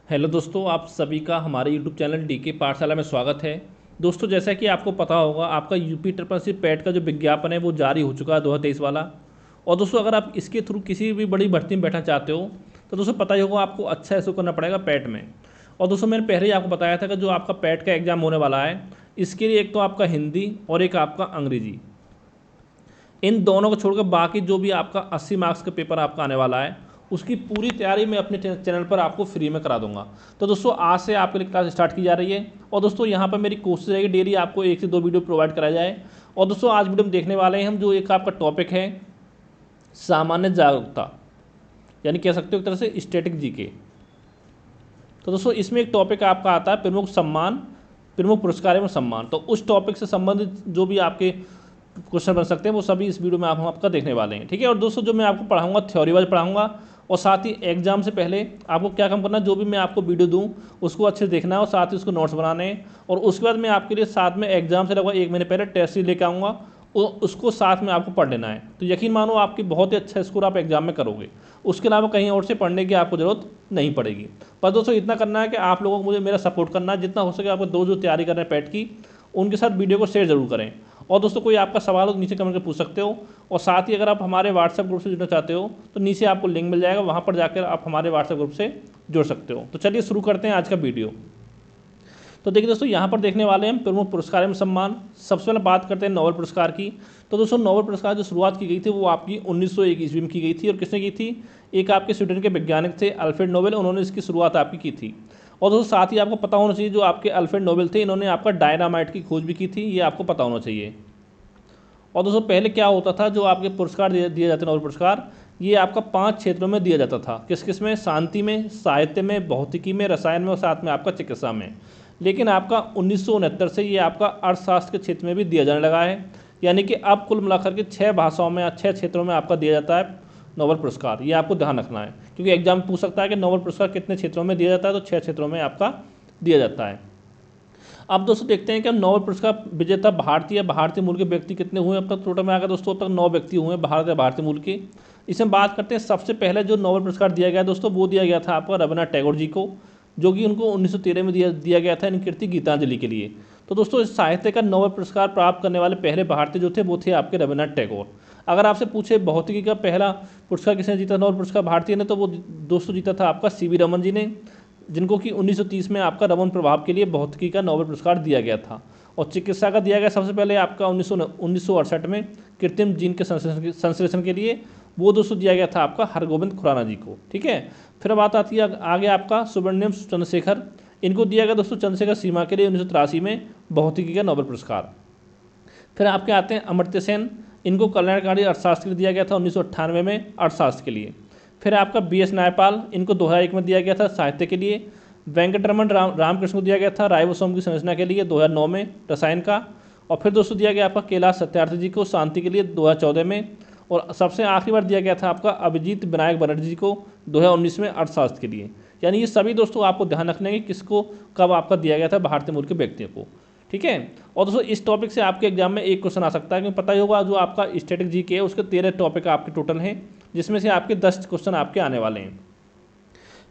Hello दोस्तों, आप सभी का हमारे यूट्यूब चैनल डीके पाठशाला में स्वागत है। दोस्तों, जैसा कि आपको पता होगा, आपका यूपी ट्रिपल सी पैट का जो विज्ञापन है वो जारी हो चुका है 2023 वाला। और दोस्तों, अगर आप इसके थ्रू किसी भी बड़ी भर्ती में बैठना चाहते हो तो दोस्तों पता ही होगा आपको अच्छा ऐसा करना पड़ेगा पैट में। और दोस्तों, मैंने पहले ही आपको बताया था कि जो आपका पैट का एग्ज़ाम होने वाला है, इसके लिए एक तो आपका हिंदी और एक आपका अंग्रेजी, इन दोनों को छोड़कर बाकी जो भी आपका 80 मार्क्स का पेपर आपका आने वाला है, उसकी पूरी तैयारी मैं अपने चैनल पर आपको फ्री में करा दूंगा। तो दोस्तों, आज से आपके लिए क्लास स्टार्ट की जा रही है। और दोस्तों, यहाँ पर मेरी कोशिश रहेगी डेली आपको 1 से 2 वीडियो प्रोवाइड कराया जाए। और दोस्तों, आज वीडियो में देखने वाले हैं हम जो एक आपका टॉपिक है, सामान्य जागरूकता, यानी कह सकते हो एक तरह से स्टैटिक जीके। तो दोस्तों, इसमें एक टॉपिक आपका आता है प्रमुख सम्मान, प्रमुख पुरस्कार एवं सम्मान। तो उस टॉपिक से संबंधित जो भी आपके क्वेश्चन बन सकते हैं वो सभी इस वीडियो में हम आपका देखने वाले हैं। ठीक है। और दोस्तों, जो मैं आपको पढ़ाऊंगा थ्योरी वाइज पढ़ाऊंगा, और साथ ही एग्जाम से पहले आपको क्या काम करना है, जो भी मैं आपको वीडियो दूं उसको अच्छे से देखना है और साथ ही उसको नोट्स बनाने हैं। और उसके बाद मैं आपके लिए साथ में एग्जाम से लगभग 1 महीने पहले टेस्ट सीरीज लेकर आऊँगा, उसको साथ में आपको पढ़ लेना है। तो यकीन मानो आपकी बहुत ही अच्छा स्कोर आप एग्जाम में करोगे। उसके अलावा कहीं और से पढ़ने की आपको ज़रूरत नहीं पड़ेगी। पर दोस्तों, इतना करना है कि आप लोगों को मुझे मेरा सपोर्ट करना है, जितना हो सके आपको जो तैयारी कर रहे हैं पैट की, उनके साथ वीडियो को शेयर जरूर करें। और दोस्तों, कोई आपका सवाल हो तो नीचे कमेंट करके पूछ सकते हो। और साथ ही अगर आप हमारे व्हाट्सएप ग्रुप से जुड़ना चाहते हो तो नीचे आपको लिंक मिल जाएगा, वहाँ पर जाकर आप हमारे व्हाट्सएप ग्रुप से जुड़ सकते हो। तो चलिए शुरू करते हैं आज का वीडियो। तो देखिए दोस्तों, यहाँ पर देखने वाले हैं प्रमुख पुरस्कार एवं सम्मान। सबसे पहले बात करते हैं नोबेल पुरस्कार की। तो दोस्तों, नोबेल पुरस्कार जो शुरुआत की गई थी वो आपकी 1901 ईस्वी में की गई थी। और किसने की थी? एक आपके स्वीडन के वैज्ञानिक थे अल्फ्रेड नोबेल, उन्होंने इसकी शुरुआत आपकी की थी। और दोस्तों, साथ ही आपको पता होना चाहिए जो आपके अल्फ्रेड नोबेल थे, इन्होंने आपका डायनामाइट की खोज भी की थी, ये आपको पता होना चाहिए। और दोस्तों, पहले क्या होता था, जो आपके पुरस्कार दिए जाते नोबेल पुरस्कार, ये आपका 5 क्षेत्रों में दिया जाता था। किस किस में? शांति में, साहित्य में, भौतिकी में, रसायन में और साथ में आपका चिकित्सा में। लेकिन आपका 1969 से ये आपका अर्थशास्त्र के क्षेत्र में भी दिया जाने लगा है। यानी कि अब कुल मिलाकर के 6 भाषाओं में या 6 क्षेत्रों में आपका दिया जाता है नोबेल पुरस्कार। ये आपको ध्यान रखना है, क्योंकि एग्जाम पूछ सकता है कि नोबेल पुरस्कार कितने क्षेत्रों में दिया जाता है। तो 6 क्षेत्रों में आपका दिया जाता है। अब दोस्तों, देखते हैं कि नोबेल पुरस्कार विजेता भारतीय मूल के व्यक्ति कितने हुए अब तक। टोटल में आकर दोस्तों अब तक 9 व्यक्ति हुए हैं भारतीय मूल के। इसमें बात करते हैं, सबसे पहले जो नोबेल पुरस्कार दिया गया दोस्तों, वो दिया गया था आपका रविन्द्रनाथ टैगोर जी को, जो कि उनको 1913 में दिया गया था, इनकी कृति गीतांजलि के लिए। तो दोस्तों, इस साहित्य का नोबेल पुरस्कार प्राप्त करने वाले पहले भारतीय जो थे वो थे आपके रविन्द्रनाथ टैगोर। अगर आपसे पूछे भौतिकी का पहला पुरस्कार किसने जीता नोबेल पुरस्कार भारतीय ने, तो वो दोस्तों जीता था आपका सीवी रमन जी ने, जिनको कि 1930 में आपका रमन प्रभाव के लिए भौतिकी का नोबेल पुरस्कार दिया गया था। और चिकित्सा का दिया गया सबसे पहले आपका 1968 में कृत्रिम जीन के संश्लेषण के लिए, वो दोस्तों दिया गया था आपका हरगोविंद खुराना जी को। ठीक है। फिर बात आती है आगे आपका सुब्रमण्यम चंद्रशेखर, इनको दिया गया दोस्तों चंद्रशेखर सीमा के लिए 1983 में भौतिकी का नोबेल पुरस्कार। फिर आपके आते हैं अमर्त्य सेन, इनको कल्याणकारी अर्थशास्त्र के लिए दिया गया था 1998 में अर्थशास्त्र के लिए। फिर आपका BS न्यायपाल, इनको 2001 में दिया गया था साहित्य के लिए। वेंकटरमन रामकृष्ण को दिया गया था राइबोसोम की संरचना के लिए 2009 में रसायन का। और फिर दोस्तों दिया गया आपका कैलाश सत्यार्थी जी को शांति के लिए 2014 में। और सबसे आखिरी बार दिया गया था आपका अभिजीत विनायक बनर्जी को 2019 में अर्थशास्त्र के लिए। यानी ये सभी दोस्तों आपको ध्यान रखना है कि किसको कब आपका दिया गया था भारतीय मूल के व्यक्तियों को। ठीक है। और दोस्तों, इस टॉपिक से आपके एग्जाम में एक क्वेश्चन आ सकता है, क्योंकि पता ही होगा जो आपका स्टैटिक जीके है उसके 13 टॉपिक आपके टोटल हैं, जिसमें से आपके 10 क्वेश्चन आपके आने वाले हैं।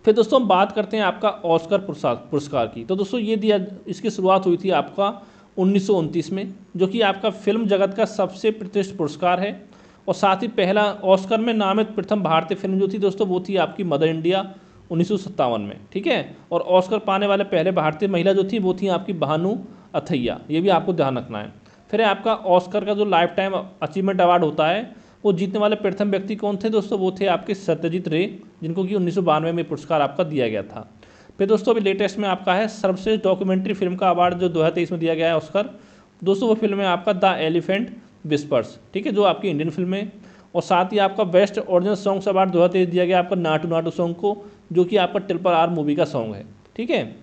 फिर दोस्तों, हम बात करते हैं आपका ऑस्कर पुरस्कार की। तो दोस्तों, ये दिया, इसकी शुरुआत हुई थी आपका 1929 में, जो कि आपका फिल्म जगत का सबसे प्रतिष्ठित पुरस्कार है। और साथ ही पहला ऑस्कर में नामित प्रथम भारतीय फिल्म जो थी दोस्तों, वो थी आपकी मदर इंडिया 1957 में। ठीक है। और ऑस्कर पाने वाले पहले भारतीय महिला जो थी वो थी आपकी भानु अथैया, ये भी आपको ध्यान रखना है। फिर आपका ऑस्कर का जो लाइफ टाइम अचीवमेंट अवार्ड होता है, वो जीतने वाले प्रथम व्यक्ति कौन थे दोस्तों? वो थे आपके सत्यजीत रे, जिनको कि 1992 में पुरस्कार आपका दिया गया था। फिर दोस्तों, अभी लेटेस्ट में आपका है सर्वश्रेष्ठ डॉक्यूमेंट्री फिल्म का अवार्ड जो 2023 में दिया गया है ऑस्कर। दोस्तों, वो फिल्म है आपका द एलिफेंट विस्पर्स। ठीक है, जो आपकी इंडियन फिल्म है। और साथ ही आपका बेस्ट ओरिजिनल सॉन्ग्स अवार्ड 2023 दिया गया आपका नाटू नाटू सॉन्ग को, जो कि आपका RRR मूवी का सॉन्ग है। ठीक है,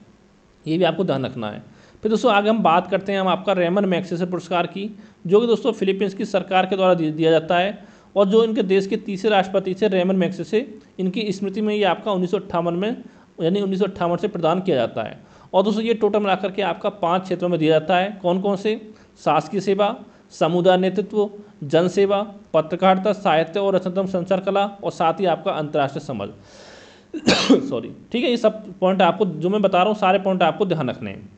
ये भी आपको ध्यान रखना है। फिर दोस्तों, आगे हम बात करते हैं हम आपका रेमन मैग्सेसे पुरस्कार की, जो कि दोस्तों फिलीपींस की सरकार के द्वारा दिया जाता है। और जो इनके देश के तीसरे राष्ट्रपति थे रेमन मैग्सेसे, इनकी स्मृति में ये आपका 1958 में, यानी 1958 से प्रदान किया जाता है। और दोस्तों, ये टोटल मिलाकर के आपका 5 क्षेत्रों में दिया जाता है। कौन कौन से? शासकीय सेवा, समुदाय नेतृत्व, जनसेवा, पत्रकारिता, साहित्य और रचनात्मक संचार कला, और साथ ही आपका अंतर्राष्ट्रीय समझ। सॉरी, ठीक है। ये सब पॉइंट आपको जो मैं बता रहा हूँ सारे पॉइंट आपको ध्यान रखने हैं।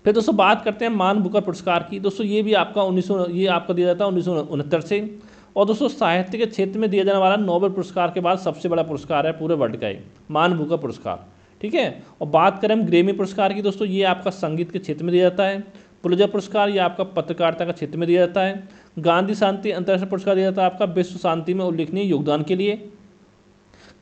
फिर दोस्तों बात करते हैं मान बुकर पुरस्कार की। दोस्तों ये भी आपका ये आपका दिया जाता है 1969 से। और दोस्तों साहित्य के क्षेत्र में दिया जाने वाला नोबेल पुरस्कार के बाद सबसे बड़ा पुरस्कार है पूरे वर्ल्ड का, मान बुकर पुरस्कार, ठीक है। और बात करें हम ग्रेमी पुरस्कार की, दोस्तों ये आपका संगीत के क्षेत्र में दिया जाता है। पुलित्जर पुरस्कार ये आपका पत्रकारिता का क्षेत्र में दिया जाता है। गांधी शांति अंतर्राष्ट्रीय पुरस्कार दिया जाता है आपका विश्व शांति में उल्लेखनीय योगदान के लिए।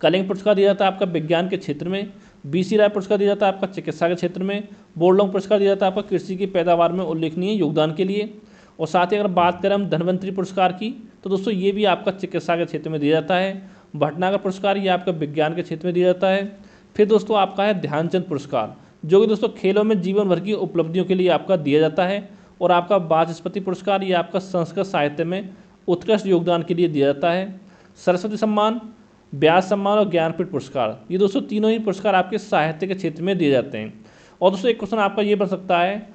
कलिंग पुरस्कार दिया जाता है आपका विज्ञान के क्षेत्र में। बीसी राय पुरस्कार दिया जाता है आपका चिकित्सा के क्षेत्र में। बोरलॉन्ग पुरस्कार दिया जाता है आपका कृषि की पैदावार में उल्लेखनीय योगदान के लिए। और साथ ही अगर बात करें हम धन्वंतरी पुरस्कार की, तो दोस्तों ये भी आपका चिकित्सा के क्षेत्र में दिया जाता है। भटनागर पुरस्कार ये आपका विज्ञान के क्षेत्र में दिया जाता है। फिर दोस्तों आपका है ध्यानचंद पुरस्कार, जो कि दोस्तों खेलों में जीवन भर की उपलब्धियों के लिए आपका दिया जाता है। और आपका वाचस्पति पुरस्कार ये आपका संस्कृत साहित्य में उत्कृष्ट योगदान के लिए दिया जाता है। सरस्वती सम्मान, व्यास सम्मान और ज्ञानपीठ पुरस्कार, ये दोस्तों तीनों ही पुरस्कार आपके साहित्य के क्षेत्र में दिए जाते हैं। और दोस्तों एक क्वेश्चन आपका ये बन सकता है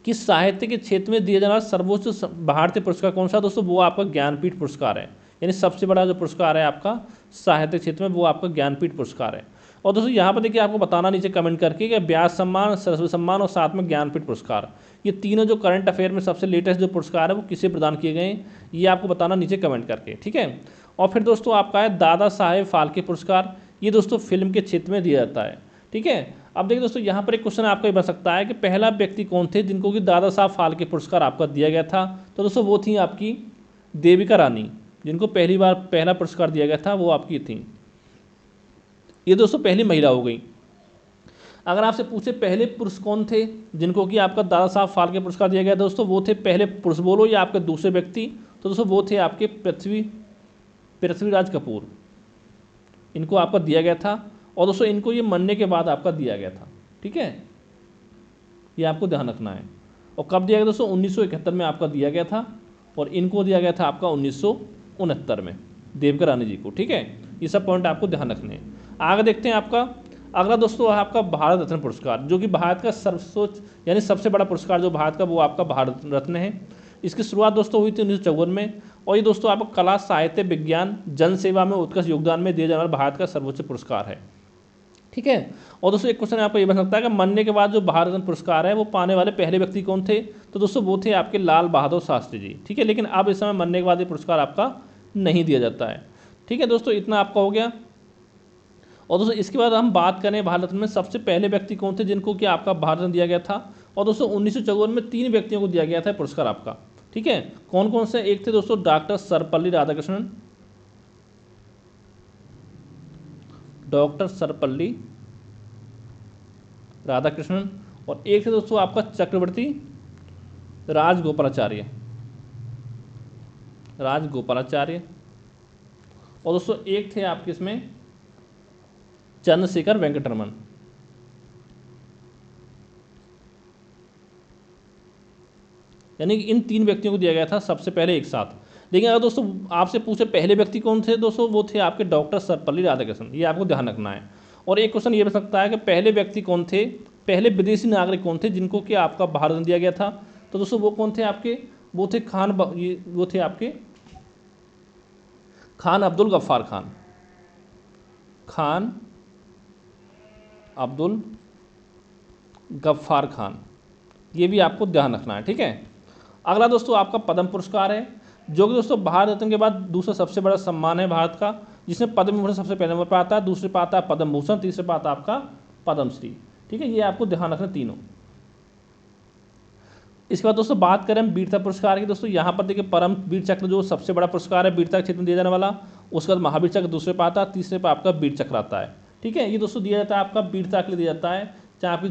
कि साहित्य के क्षेत्र में दिया जाने वाला सर्वोच्च भारतीय पुरस्कार कौन सा? दोस्तों वो आपका ज्ञानपीठ पुरस्कार है, यानी सबसे बड़ा जो पुरस्कार है आपका साहित्य क्षेत्र में वो आपका ज्ञानपीठ पुरस्कार है। और दोस्तों यहाँ पर देखिए आपको बताना नीचे कमेंट करके कि व्यास सम्मान, सरस्वती सम्मान और साथ में ज्ञानपीठ पुरस्कार, ये तीनों जो करंट अफेयर में सबसे लेटेस्ट जो पुरस्कार है वो किसे प्रदान किए गए हैं, ये आपको बताना नीचे कमेंट करके, ठीक है। और फिर दोस्तों आपका है दादा साहेब फाल्के पुरस्कार, ये दोस्तों फिल्म के क्षेत्र में दिया जाता है, ठीक है। अब देखिए दोस्तों यहाँ पर एक क्वेश्चन आपका ये बन सकता है कि पहला व्यक्ति कौन थे जिनको कि दादा साहब फाल्के पुरस्कार आपका दिया गया था? तो दोस्तों वो थी आपकी देविका रानी, जिनको पहली बार पहला पुरस्कार दिया गया था वो आपकी थी। ये दोस्तों पहली महिला हो गई। अगर आपसे पूछे पहले पुरुष कौन थे जिनको कि आपका दादा साहब फाल्के पुरस्कार दिया गया, दोस्तों वो थे पहले पुरुष बोलो या आपके दूसरे व्यक्ति, तो दोस्तों वो थे आपके पृथ्वीराज कपूर, इनको आपका दिया गया था। और दोस्तों इनको ये मरने के बाद आपका दिया गया था, ठीक है, ये आपको ध्यान रखना है। और कब दिया गया दोस्तों? 1971 में आपका दिया गया था। और इनको दिया गया था आपका 1969 में, देविका रानी जी को, ठीक है। ये सब पॉइंट आपको ध्यान रखने हैं। आगे देखते हैं आपका अगला दोस्तों है आपका भारत रत्न पुरस्कार, जो कि भारत का सर्वोच्च यानी सबसे बड़ा पुरस्कार जो भारत का वो आपका भारत रत्न है। इसकी शुरुआत दोस्तों हुई थी 1954 में। और ये दोस्तों आपको कला, साहित्य, विज्ञान, जन सेवा में उत्कृष्ट योगदान में दिया जाने वाला भारत का सर्वोच्च पुरस्कार है, ठीक है। और दोस्तों एक क्वेश्चन आपको ये बन सकता है कि मरने के बाद जो भारत रत्न पुरस्कार है वो पाने वाले पहले व्यक्ति कौन थे? तो दोस्तों वो थे आपके लाल बहादुर शास्त्री जी, ठीक है। लेकिन अब इस समय मरने के बाद ये पुरस्कार आपका नहीं दिया जाता है, ठीक है। दोस्तों इतना आपका हो गया। और दोस्तों इसके बाद हम बात करें भारत रत्न में सबसे पहले व्यक्ति कौन थे जिनको कि आपका भारत रत्न दिया गया था। और दोस्तों 1954 में 3 व्यक्तियों को दिया गया था पुरस्कार आपका, ठीक है। कौन कौन से? एक थे दोस्तों डॉक्टर सर्वपल्ली राधाकृष्णन, डॉक्टर सर्वपल्ली राधाकृष्णन। और एक थे दोस्तों आपका चक्रवर्ती राजगोपालाचार्य, और दोस्तों एक थे आपके इसमें चंद्रशेखर वेंकटरमन। यानी कि इन 3 व्यक्तियों को दिया गया था सबसे पहले एक साथ। लेकिन अगर दोस्तों आपसे पूछे पहले व्यक्ति कौन थे, दोस्तों वो थे आपके डॉक्टर सर्वपल्ली राधाकृष्णन, ये आपको ध्यान रखना है। और एक क्वेश्चन ये बन सकता है कि पहले व्यक्ति कौन थे, पहले विदेशी नागरिक कौन थे जिनको कि आपका भारत रत्न दिया गया था? तो दोस्तों वो कौन थे आपके? वो थे वो थे आपके खान अब्दुल गफ्फार खान, खान अब्दुल गफ्फार खान, ये भी आपको ध्यान रखना है, ठीक है। अगला दोस्तों आपका पद्म पुरस्कार है, जो कि दोस्तों भारत रत्न के बाद दूसरा सबसे बड़ा सम्मान है भारत का, जिसमें पद्म विभूषण सबसे पहले नंबर पर आता है, दूसरे पर आता है पद्म भूषण, तीसरे पर आता है आपका पद्मश्री, ठीक है। ये आपको ध्यान रखना तीनों। इसके बाद दोस्तों बात करें वीरता पुरस्कार की, दोस्तों यहाँ पर देखिए परम वीर चक्र जो सबसे बड़ा पुरस्कार है वीरता के क्षेत्र में दिया जाने वाला, उसके बाद महावीर चक्र दूसरे पर आता है, तीसरे पर आपका वीर चक्र आता है, ठीक है। ये दोस्तों दिया जाता है आपका वीरता के लिए दिया जाता है, चाहे आपकी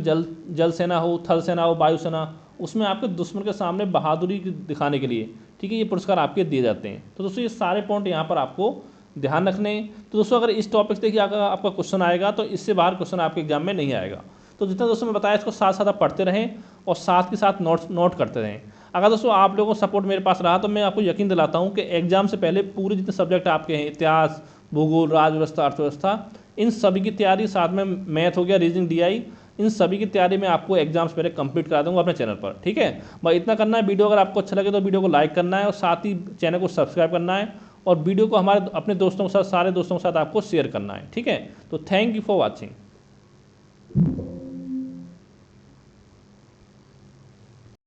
जल सेना हो, थल सेना हो, वायुसेना, उसमें आपके दुश्मन के सामने बहादुरी दिखाने के लिए, ठीक है, ये पुरस्कार आपके दिए जाते हैं। तो दोस्तों ये सारे पॉइंट यहाँ पर आपको ध्यान रखने हैं। तो दोस्तों अगर इस टॉपिक से देखिए अगर आपका क्वेश्चन आएगा तो इससे बाहर क्वेश्चन आपके एग्जाम में नहीं आएगा। तो जितना दोस्तों मैं बताया इसको साथ साथ आप पढ़ते रहें और साथ के साथ नोट करते रहें। अगर दोस्तों आप लोगों को सपोर्ट मेरे पास रहा तो मैं आपको यकीन दिलाता हूँ कि एग्जाम से पहले पूरे जितने सब्जेक्ट आपके हैं, इतिहास, भूगोल, राजव्यवस्था, अर्थव्यवस्था, इन सभी की तैयारी, साथ में मैथ हो गया, रीजनिंग, DI, इन सभी की तैयारी मैं आपको एग्जाम से पहले कंप्लीट करा दूंगा अपने चैनल पर, ठीक है। बस इतना करना है। वीडियो अगर आपको अच्छा लगे तो वीडियो को लाइक करना है और साथ ही चैनल को सब्सक्राइब करना है और वीडियो को हमारे अपने दोस्तों के साथ, सारे दोस्तों के साथ आपको शेयर करना है। ठीक है, तो थैंक यू फॉर वॉचिंग।